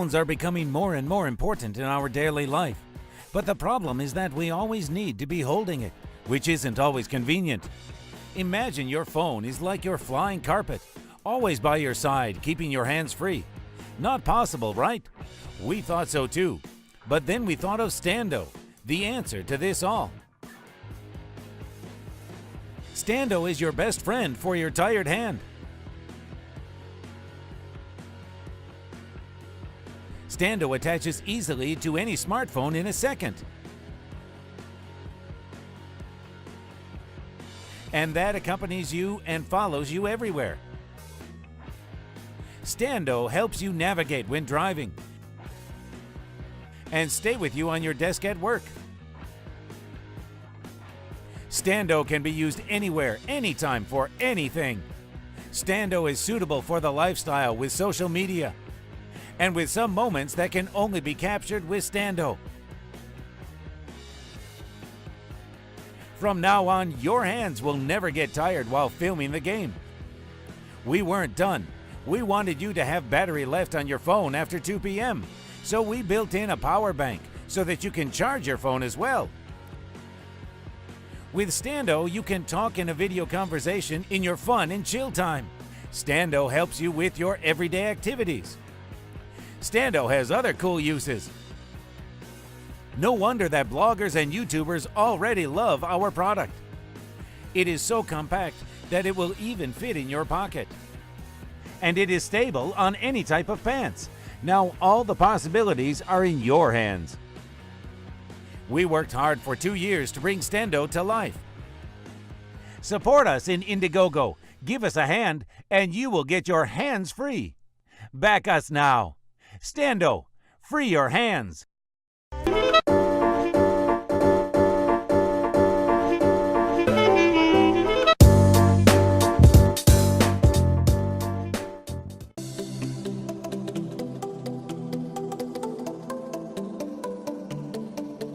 Smartphones are becoming more and more important in our daily life. But the problem is that we always need to be holding it, which isn't always convenient. Imagine your phone is like your flying carpet, always by your side, keeping your hands free. Not possible, right? We thought so too. But then we thought of Stando, the answer to this all. Stando is your best friend for your tired hand. Stando attaches easily to any smartphone in a second. And that accompanies you and follows you everywhere. Stando helps you navigate when driving and stay with you on your desk at work. Stando can be used anywhere, anytime, for anything. Stando is suitable for the lifestyle with social media and with some moments that can only be captured with Stando. From now on, your hands will never get tired while filming the game. We weren't done. We wanted you to have battery left on your phone after 2 p.m., so we built in a power bank so that you can charge your phone as well. With Stando, you can talk in a video conversation in your fun and chill time. Stando helps you with your everyday activities. Stando has other cool uses. No wonder that bloggers and YouTubers already love our product. It is so compact that it will even fit in your pocket. And it is stable on any type of pants. Now all the possibilities are in your hands. We worked hard for 2 years to bring Stando to life. Support us in Indiegogo, give us a hand, and you will get your hands free. Back us now. Stando, free your hands.